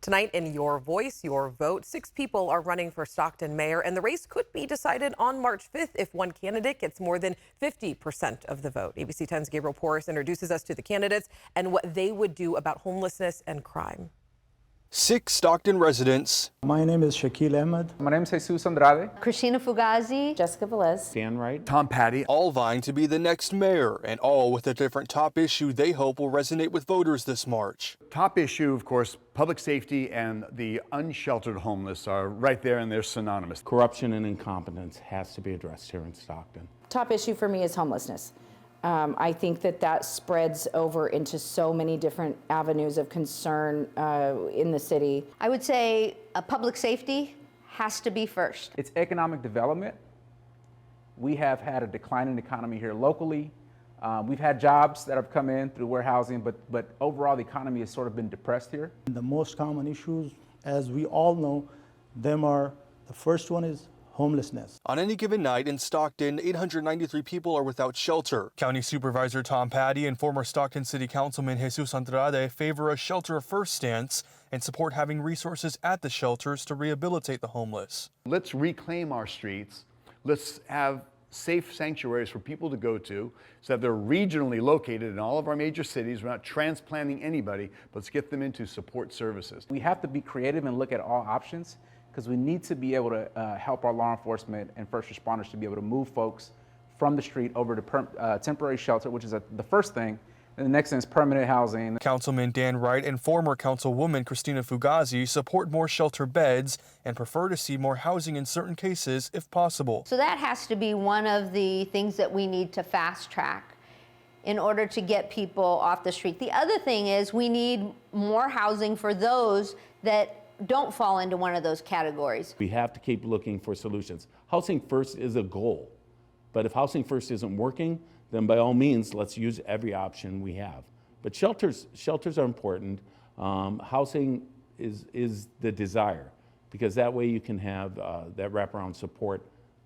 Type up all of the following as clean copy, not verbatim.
Tonight in Your Voice, Your Vote, 6 people are running for Stockton mayor, and the race could be decided on March 5th if one candidate gets more than 50% of the vote. ABC 10's Gabriel Porras introduces us to the candidates and what they would do about homelessness and crime. 6 Stockton residents. My name is Shaquille Ahmed. My name is Jesus Andrade. Christina Fugazi. Jessica Velez. Dan Wright. Tom Patty. All vying to be the next mayor, and all with a different top issue they hope will resonate with voters this March. Top issue, of course, public safety and the unsheltered homeless are right there, and they're synonymous. Corruption and incompetence has to be addressed here in Stockton. Top issue for me is homelessness. I think that spreads over into so many different avenues of concern in the city. I would say public safety has to be first. It's economic development. We have had a declining economy here locally. We've had jobs that have come in through warehousing, but overall the economy has sort of been depressed here. The most common issues, as we all know, the first one is homelessness. On any given night in Stockton, 893 people are without shelter. County Supervisor Tom Patty and former Stockton City Councilman Jesus Andrade favor a shelter-first stance and support having resources at the shelters to rehabilitate the homeless. Let's reclaim our streets. Let's have safe sanctuaries for people to go to so that they're regionally located in all of our major cities. We're not transplanting anybody, but let's get them into support services. We have to be creative and look at all options, because we need to be able to help our law enforcement and first responders to be able to move folks from the street over to temporary shelter, which is the first thing. And the next thing is permanent housing. Councilman Dan Wright and former Councilwoman Christina Fugazi support more shelter beds and prefer to see more housing in certain cases if possible. So that has to be one of the things that we need to fast track in order to get people off the street. The other thing is we need more housing for those that don't fall into one of those categories. We have to keep looking for solutions. Housing first is a goal, but if housing first isn't working, then by all means, let's use every option we have. But shelters are important. Housing is the desire, because that way you can have that wraparound support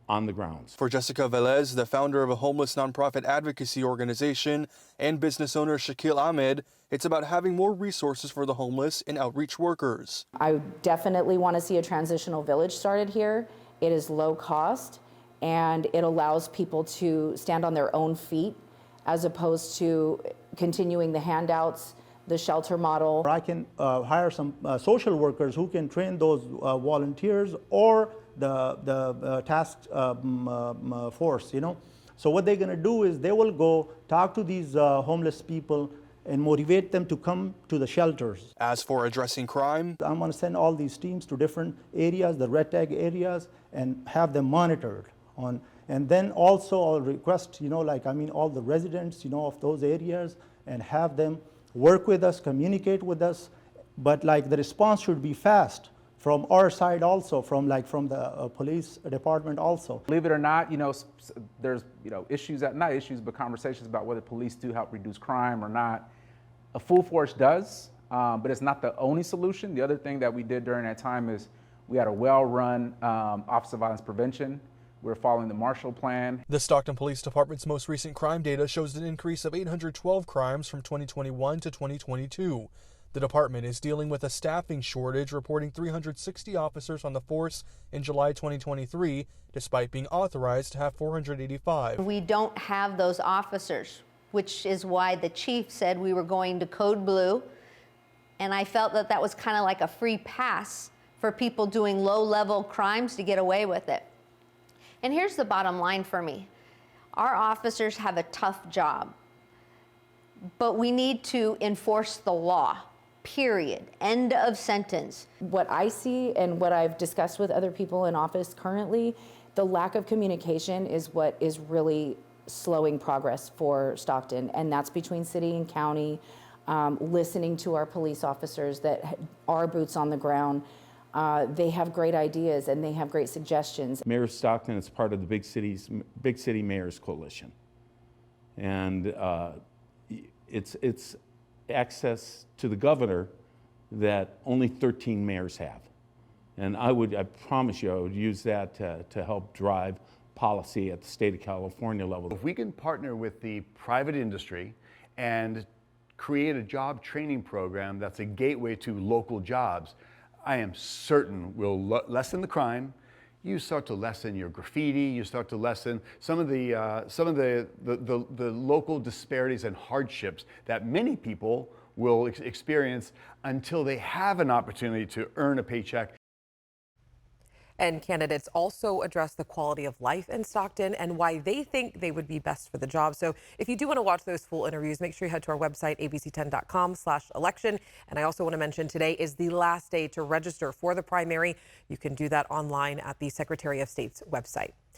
on the grounds. For Jessica Velez, the founder of a homeless nonprofit advocacy organization, and business owner Shaquille Ahmed, it's about having more resources for the homeless and outreach workers. I definitely want to see a transitional village started here. It is low cost, and it allows people to stand on their own feet as opposed to continuing the handouts, the shelter model. I can hire some social workers who can train those volunteers or the task force, you know. So what they're going to do is they will go talk to these homeless people and motivate them to come to the shelters. As for addressing crime, I'm going to send all these teams to different areas, the red tag areas, and have them monitored on. And then also I'll request, all the residents, of those areas, and have them work with us, communicate with us, but the response should be fast from our side also, from the police department also. Believe it or not, there's issues, not issues, but conversations about whether police do help reduce crime or not. A full force does, but it's not the only solution. The other thing that we did during that time is we had a well-run Office of Violence Prevention. We're following the Marshall Plan. The Stockton Police Department's most recent crime data shows an increase of 812 crimes from 2021 to 2022. The department is dealing with a staffing shortage, reporting 360 officers on the force in July 2023, despite being authorized to have 485. We don't have those officers, which is why the chief said we were going to Code Blue, and I felt that was kind of like a free pass for people doing low-level crimes to get away with it. And here's the bottom line for me. Our officers have a tough job, but we need to enforce the law. Period. End of sentence. What I see and what I've discussed with other people in office currently, the lack of communication is what is really slowing progress for Stockton, and that's between city and county, listening to our police officers that are boots on the ground. They have great ideas and they have great suggestions. Mayor of Stockton is part of the Big City Mayors Coalition, and it's access to the governor that only 13 mayors have. And I promise you, I would use that to help drive policy at the state of California level. If we can partner with the private industry and create a job training program that's a gateway to local jobs, I am certain will lessen the crime. You start to lessen your graffiti. You start to lessen some of the local disparities and hardships that many people will experience until they have an opportunity to earn a paycheck. And candidates also address the quality of life in Stockton and why they think they would be best for the job. So if you do want to watch those full interviews, make sure you head to our website, abc10.com/election. And I also want to mention today is the last day to register for the primary. You can do that online at the Secretary of State's website.